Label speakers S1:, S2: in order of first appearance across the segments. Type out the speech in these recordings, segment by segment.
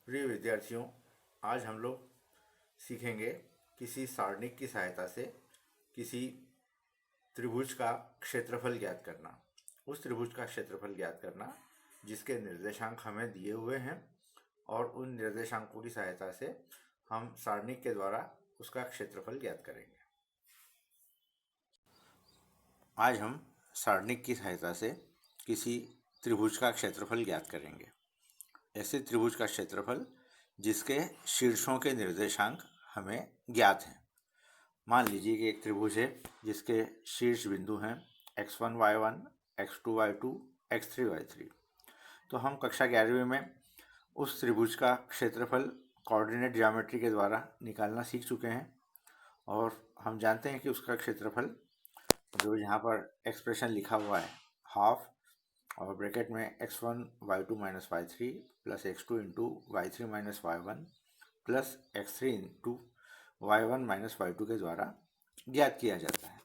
S1: प्रिय विद्यार्थियों, आज हम लोग सीखेंगे किसी सारणिक की सहायता से किसी त्रिभुज का क्षेत्रफल ज्ञात करना। उस त्रिभुज का क्षेत्रफल ज्ञात करना जिसके निर्देशांक हमें दिए हुए हैं और उन निर्देशांकों की सहायता से हम सारणिक के द्वारा उसका क्षेत्रफल ज्ञात करेंगे। आज हम सारणिक की सहायता से किसी त्रिभुज का क्षेत्रफल ज्ञात करेंगे। ऐसे त्रिभुज का क्षेत्रफल जिसके शीर्षों के निर्देशांक हमें ज्ञात हैं। मान लीजिए कि एक त्रिभुज है जिसके शीर्ष बिंदु हैं x1 y1, x2 y2, x3 y3। तो हम कक्षा 11वीं में उस त्रिभुज का क्षेत्रफल कोऑर्डिनेट ज्योमेट्री के द्वारा निकालना सीख चुके हैं और हम जानते हैं कि उसका क्षेत्रफल जो यहाँ पर एक्सप्रेशन लिखा हुआ है हाफ और ब्रैकेट में x1 y2 minus y3 plus x2 into y3 minus y1 plus x3 into y1 minus y2 के द्वारा ज्ञात किया जाता है।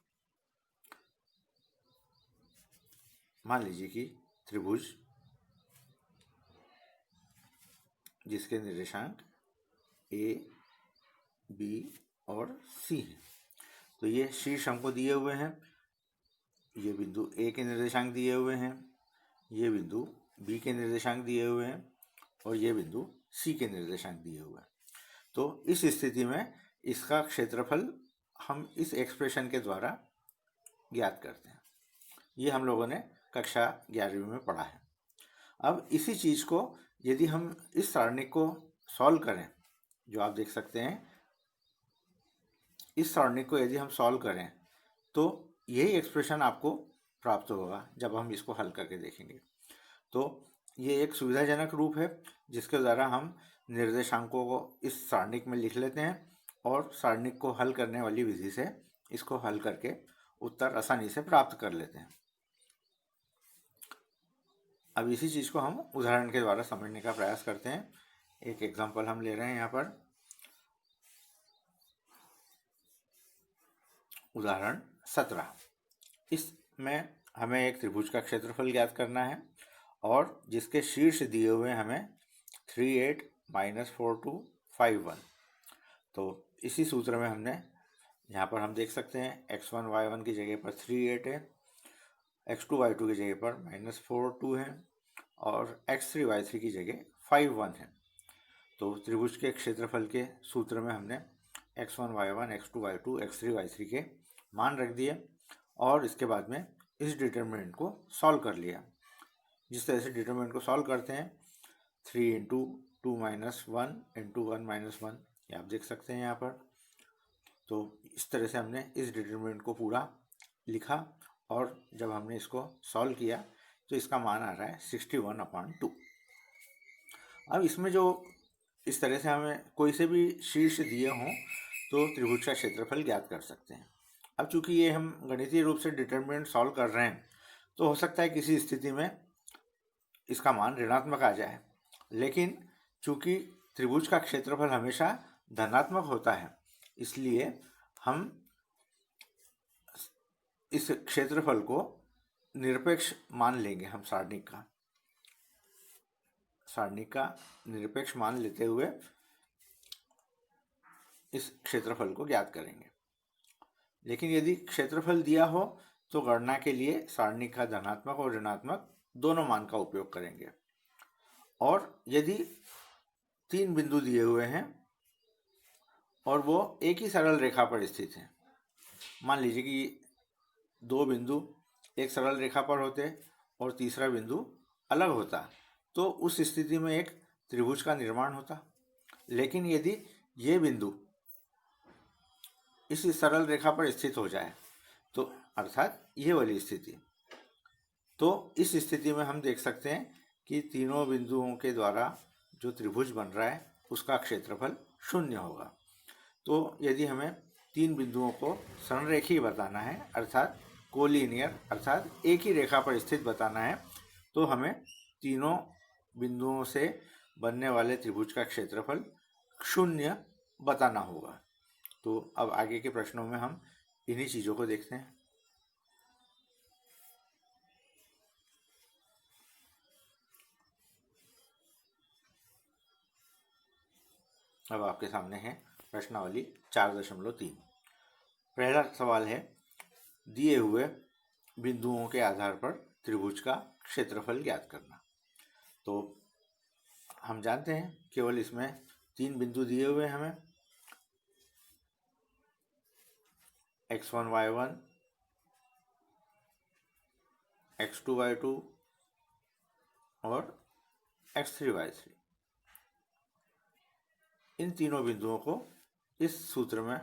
S1: मान लीजिए कि त्रिभुज जिसके निर्देशांक a, b और c हैं, तो ये शीर्ष हमको दिए हुए हैं। ये बिंदु a के निर्देशांक दिए हुए हैं, ये बिंदु b के निर्देशांक दिए हुए हैं और ये बिंदु c के निर्देशांक दिए हुए हैं। तो इस स्थिति में इसका क्षेत्रफल हम इस एक्सप्रेशन के द्वारा ज्ञात करते हैं। ये हम लोगों ने कक्षा 11वीं में पढ़ा है। अब इसी चीज़ को यदि हम इस सारणिक को सॉल्व करें, जो आप देख सकते हैं, इस सारणिक को यदि हम सॉल्व करें तो यही एक्सप्रेशन आपको प्राप्त होगा जब हम इसको हल करके देखेंगे। तो ये एक सुविधाजनक रूप है जिसके द्वारा हम निर्देशांकों को इस सारणिक में लिख लेते हैं और सारणिक को हल करने वाली विधि से इसको हल करके उत्तर आसानी से प्राप्त कर लेते हैं। अब इसी चीज़ को हम उदाहरण के द्वारा समझने का प्रयास करते हैं। एक एग्जांपल हम ले रहे हैं यहाँ पर। उदाहरण 17। इसमें हमें एक त्रिभुज का क्षेत्रफल ज्ञात करना है और जिसके शीर्ष दिए हुए हमें 3 8 माइनस 4 2 5 1। तो इसी सूत्र में हमने यहाँ पर हम देख सकते हैं x1 y1 की जगह पर 3 8 है, x2 y2 की जगह पर माइनस 4 2 है और x3 y3 की जगह 5 1 है। तो त्रिभुज के क्षेत्रफल के सूत्र में हमने x1 y1, x2 y2, x3 y3 के मान रख दिए और इसके बाद में इस डिटरमिनेंट को सॉल्व कर लिया। जिस तरह से डिटरमिनेंट को सॉल्व करते हैं 3 इंटू 2 माइनस 1 इंटू 1 माइनस 1, ये आप देख सकते हैं यहाँ पर। तो इस तरह से हमने इस डिटरमिनेंट को पूरा लिखा और जब हमने इसको सॉल्व किया तो इसका मान आ रहा है 61/2। अब इसमें जो इस तरह से हमें कोई से भी शीर्ष दिए हों तो त्रिभुज का क्षेत्रफल ज्ञात कर सकते हैं। अब चूंकि ये हम गणितीय रूप से डिटरमिनेंट सॉल्व कर रहे हैं तो हो सकता है किसी स्थिति में इसका मान ऋणात्मक आ जाए, लेकिन चूंकि त्रिभुज का क्षेत्रफल हमेशा धनात्मक होता है इसलिए हम इस क्षेत्रफल को निरपेक्ष मान लेंगे। हम सारणिक का निरपेक्ष मान लेते हुए इस क्षेत्रफल को ज्ञात करेंगे। लेकिन यदि क्षेत्रफल दिया हो तो गणना के लिए सारणिक का धनात्मक और ऋणात्मक दोनों मान का उपयोग करेंगे। और यदि 3 बिंदु दिए हुए हैं और वो एक ही सरल रेखा पर स्थित हैं, मान लीजिए कि 2 बिंदु एक सरल रेखा पर होते और तीसरा बिंदु अलग होता, तो उस स्थिति में एक त्रिभुज का निर्माण होता। लेकिन यदि ये बिंदु इस सरल रेखा पर स्थित हो जाए तो अर्थात ये वाली स्थिति, तो इस स्थिति में हम देख सकते हैं कि तीनों बिंदुओं के द्वारा जो त्रिभुज बन रहा है उसका क्षेत्रफल 0 होगा। तो यदि हमें 3 बिंदुओं को संरेखीय बताना है अर्थात कोलिनियर अर्थात एक ही रेखा पर स्थित बताना है तो हमें तीनों बिंदुओं से बनने वाले त्रिभुज का क्षेत्रफल 0 बताना होगा। तो अब आगे के प्रश्नों में हम इन्हीं चीज़ों को देखते हैं। अब आपके सामने है प्रश्नावली 4.3। पहला सवाल है, दिए हुए बिंदुओं के आधार पर त्रिभुज का क्षेत्रफल ज्ञात करना। तो हम जानते हैं केवल इसमें 3 बिंदु दिए हुए हैं हमें, x1 y1, x2 y2 और x3 y3। इन तीनों बिंदुओं को इस सूत्र में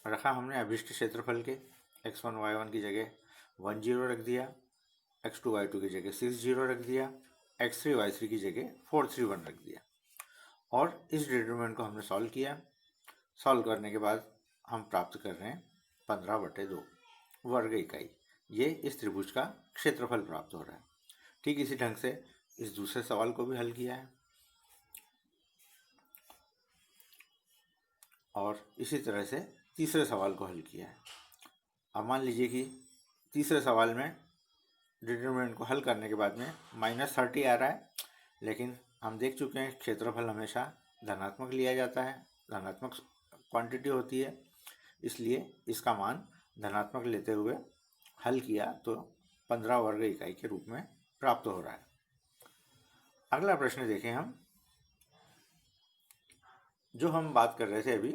S1: रखा हमने अभिष्ट क्षेत्रफल के। x1 y1 की जगह 1 0 रख दिया, x2 y2 की जगह 6 0 रख दिया, x3 y3 की जगह 4 3 1 रख दिया और इस डिटरमिनेंट को हमने सॉल्व किया। सॉल्व करने के बाद हम प्राप्त कर रहे हैं 15/2 वर्ग इकाई। ये इस त्रिभुज का क्षेत्रफल प्राप्त हो रहा है। ठीक इसी ढंग से इस दूसरे सवाल को भी हल किया है और इसी तरह से तीसरे सवाल को हल किया है। अब मान लीजिए कि तीसरे सवाल में डिटरमिनेंट को हल करने के बाद में -30 आ रहा है, लेकिन हम देख चुके हैं क्षेत्रफल हमेशा धनात्मक लिया जाता है, धनात्मक क्वांटिटी होती है, इसलिए इसका मान धनात्मक लेते हुए हल किया तो 15 वर्ग इकाई के रूप में प्राप्त हो रहा है। अगला प्रश्न देखें हम, जो हम बात कर रहे थे अभी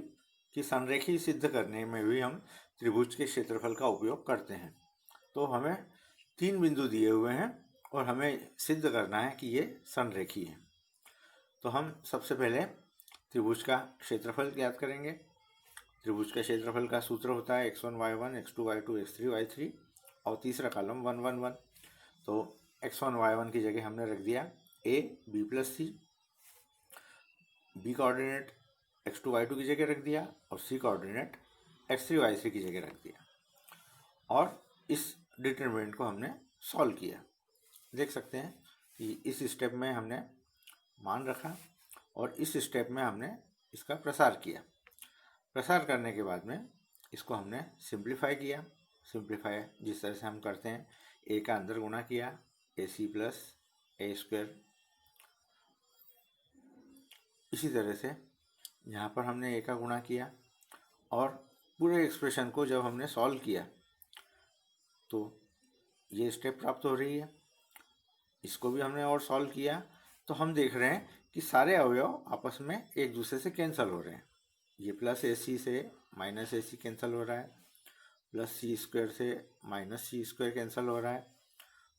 S1: कि संरेखी सिद्ध करने में भी हम त्रिभुज के क्षेत्रफल का उपयोग करते हैं। तो हमें 3 बिंदु दिए हुए हैं और हमें सिद्ध करना है कि ये संरेखी है। तो हम सबसे पहले त्रिभुज का क्षेत्रफल ज्ञात करेंगे। त्रिभुज के क्षेत्रफल का सूत्र होता है x1 y1, x2 y2, x3 y3 और तीसरा कॉलम 1 1 1। तो x1 y1 की जगह हमने रख दिया a b + c, b coordinate x2 y2 की जगह रख दिया और c कोऑर्डिनेट x3 y3 की जगह रख दिया और इस डिटरमिनेंट को हमने सॉल्व किया। देख सकते हैं कि इस स्टेप में हमने मान रखा और इस स्टेप में हमने इसका प्रसार किया। प्रसार करने के बाद में इसको हमने सिंप्लीफाई किया। सिंप्लीफाई जिस तरह से हम करते हैं, a का अंदर गुणा किया ac + a²। इसी तरह से यहाँ पर हमने a का गुणा किया और पूरे एक्सप्रेशन को जब हमने सॉल्व किया तो ये स्टेप प्राप्त हो रही है। इसको भी हमने और सॉल्व किया तो हम देख रहे हैं कि सारे अवयव आपस में एक दूसरे से कैंसिल हो रहे हैं। ये +ac से -ac कैंसिल हो रहा है, +c² से -c² कैंसिल हो रहा है,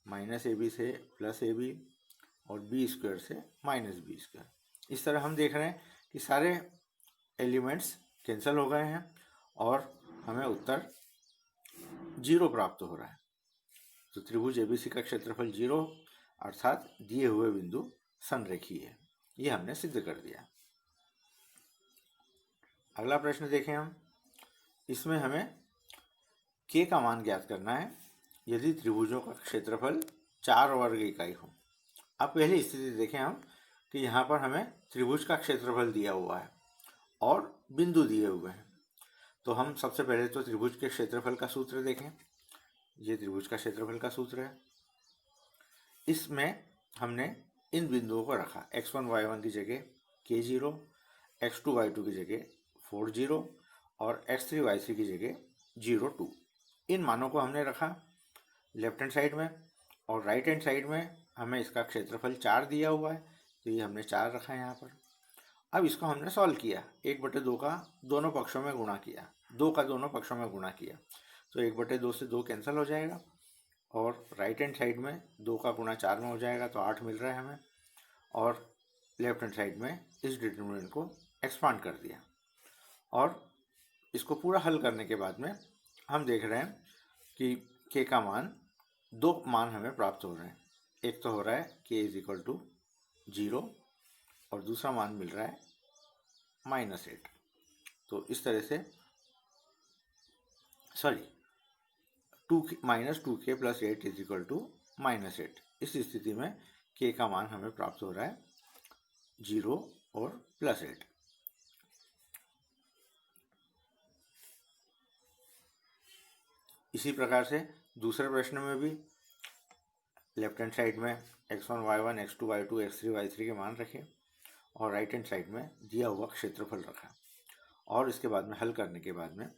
S1: -ab से +ab और b² से -b²। इस तरह हम देख रहे हैं कि सारे एलिमेंट्स कैंसिल हो गए हैं और हमें उत्तर 0 प्राप्त हो रहा है। तो त्रिभुज ABC का क्षेत्रफल 0 अर्थात दिए हुए बिंदु संरेखी है। ये हमने सिद्ध कर दिया। अगला प्रश्न देखें हम, इसमें हमें k का मान ज्ञात करना है यदि त्रिभुजों का क्षेत्रफल 4 वर्ग इकाई हो। अब पहली स्थिति देखें हम कि यहाँ पर हमें त्रिभुज का क्षेत्रफल दिया हुआ है और बिंदु दिए हुए हैं। तो हम सबसे पहले तो त्रिभुज के क्षेत्रफल का सूत्र देखें। ये त्रिभुज का क्षेत्रफल का सूत्र है। इसमें हमने इन बिंदुओं को रखा, x1 y1 की जगह k0, x2 y2 की जगह 4 0 और x3 y3 की जगह 0 2। इन मानों को हमने रखा लेफ्ट हैंड साइड में और राइट हैंड साइड में हमें इसका क्षेत्रफल 4 दिया हुआ है, तो ये हमने 4 रखा है यहाँ पर। अब इसको हमने सॉल्व किया, 1/2 का दोनों पक्षों में गुणा किया, 2 का दोनों पक्षों में गुणा किया, तो 1/2 से 2 कैंसिल हो जाएगा और राइट हैंड साइड में 2 का गुणा 4 में हो जाएगा, तो 8 मिल रहा है हमें। और लेफ्ट हैंड साइड में इस डिटरमिनेंट को एक्सपांड कर दिया और इसको पूरा हल करने के बाद में हम देख रहे हैं कि k का मान 2 मान हमें प्राप्त हो रहे हैं। एक तो हो रहा है k = 0 और दूसरा मान मिल रहा है -8। तो इस तरह से -2k + 8 = -8। इस स्थिति में k का मान हमें प्राप्त हो रहा है 0 और +8। इसी प्रकार से दूसरे प्रश्न में भी लेफ्ट हैंड साइड में x1 y1, x2 y2, x3 y3 के मान रखें और राइट हैंड साइड में दिया हुआ क्षेत्रफल रखा और इसके बाद में हल करने के बाद में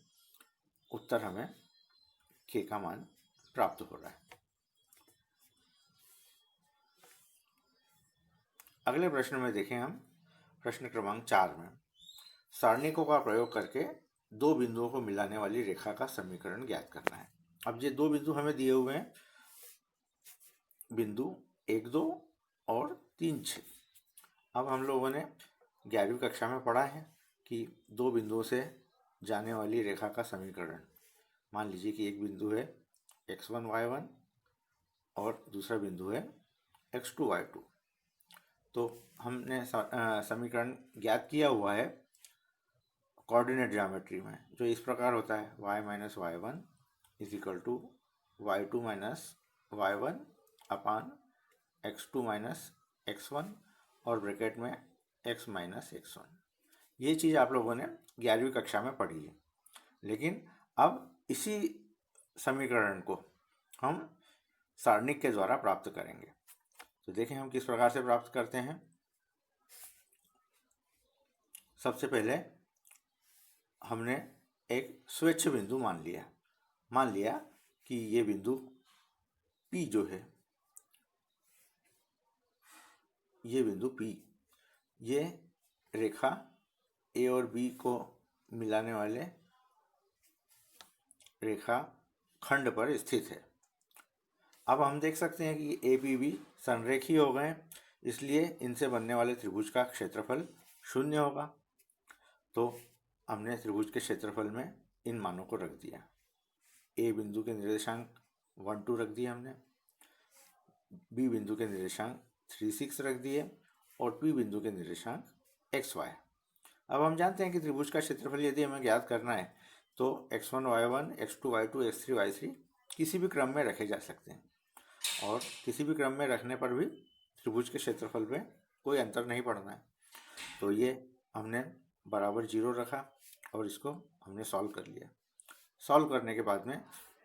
S1: उत्तर हमें के का मान प्राप्त हो रहा है। अगले प्रश्न में देखें हम प्रश्न क्रमांक 4 में सारणिकों का प्रयोग करके दो बिंदुओं को मिलाने वाली रेखा का समीकरण ज्ञात करना है। अब ये दो बिंदु हमें दिए हुए हैं, बिंदु 1, 2 और 3, 6। अब हम लोगों ने 11वीं कक्षा में पढ़ा है कि दो बिंदुओं से जाने वाली रेखा का समीकरण, मान लीजिए कि एक बिंदु है x1 y1 और दूसरा बिंदु है x2 y2। तो हमने समीकरण ज्ञात किया हुआ है कोऑर्डिनेट ज्योमेट्री में, जो इस प्रकार होता है y minus y1 is equal to y2 minus y1 upon x2 minus x1 और ब्रैकेट में x माइनस x1। ये चीज़ आप लोगों ने 11वीं कक्षा में पढ़ी है, लेकिन अब इसी समीकरण को हम सारणिक के द्वारा प्राप्त करेंगे। तो देखें हम किस प्रकार से प्राप्त करते हैं। सबसे पहले हमने एक स्वेच्छ बिंदु मान लिया कि ये बिंदु P जो है, ये बिंदु P, ये रेखा A और B को मिलाने वाले रेखा खंड पर स्थित है। अब हम देख सकते हैं कि ए पी बी संरेखीय हो गए, इसलिए इनसे बनने वाले त्रिभुज का क्षेत्रफल 0 होगा। तो हमने त्रिभुज के क्षेत्रफल में इन मानों को रख दिया। ए बिंदु के निर्देशांक 1, 2 रख दिए हमने, बी बिंदु के निर्देशांक 3, 6 रख दिए और पी बिंदु के निर्देशांक x, y। अब हम जानते हैं कि त्रिभुज का क्षेत्रफल यदि हमें ज्ञात करना है तो x1 y1, x2 y2, x3 y3 किसी भी क्रम में रखे जा सकते हैं, और किसी भी क्रम में रखने पर भी त्रिभुज के क्षेत्रफल में कोई अंतर नहीं पड़ना है। तो ये हमने बराबर 0 रखा और इसको हमने सॉल्व कर लिया। सॉल्व करने के बाद में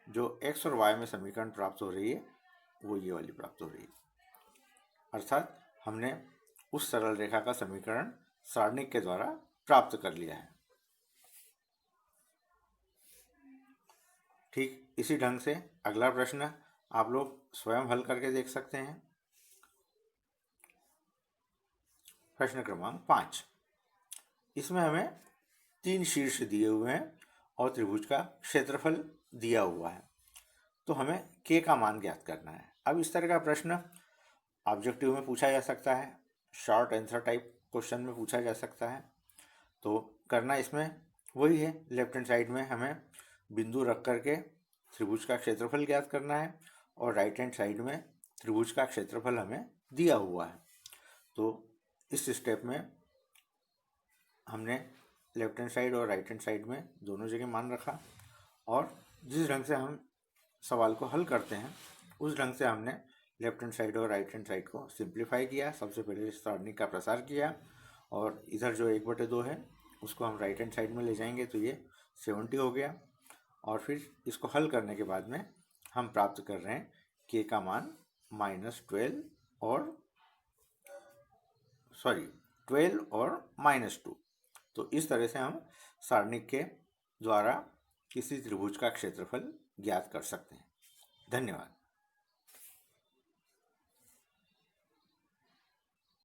S1: जो x और y में समीकरण प्राप्त हो रही है वो ये वाली प्राप्त हो रही है, अर्थात हमने उस सरल रेखा का समीकरण सारणिक के द्वारा प्राप्त कर लिया है। ठीक इसी ढंग से अगला प्रश्न आप लोग स्वयं हल करके देख सकते हैं। प्रश्न क्रमांक 5, इसमें हमें 3 शीर्ष दिए हुए हैं और त्रिभुज का क्षेत्रफल दिया हुआ है, तो हमें k का मान ज्ञात करना है। अब इस तरह का प्रश्न ऑब्जेक्टिव में पूछा जा सकता है, शॉर्ट आंसर टाइप क्वेश्चन में पूछा जा सकता है। तो करना इसमें वही है, लेफ्ट हैंड साइड में हमें बिंदु रख करके त्रिभुज का क्षेत्रफल ज्ञात करना है और राइट हैंड साइड में त्रिभुज का क्षेत्रफल हमें दिया हुआ है। तो इस स्टेप में हमने लेफ्ट हैंड साइड और राइट हैंड साइड में दोनों जगह मान रखा, और जिस ढंग से हम सवाल को हल करते हैं उस ढंग से हमने लेफ्ट हैंड साइड और राइट हैंड साइड को सिंप्लीफाई किया। सबसे पहले सारणिक का प्रसार किया और इधर जो 1/2 है उसको हम राइट हैंड साइड में ले जाएंगे तो ये 70 हो गया, और फिर इसको हल करने के बाद में हम प्राप्त कर रहे हैं k का मान -12 और -2। तो इस तरह से हम सारणिक के द्वारा किसी त्रिभुज का क्षेत्रफल ज्ञात कर सकते हैं। धन्यवाद।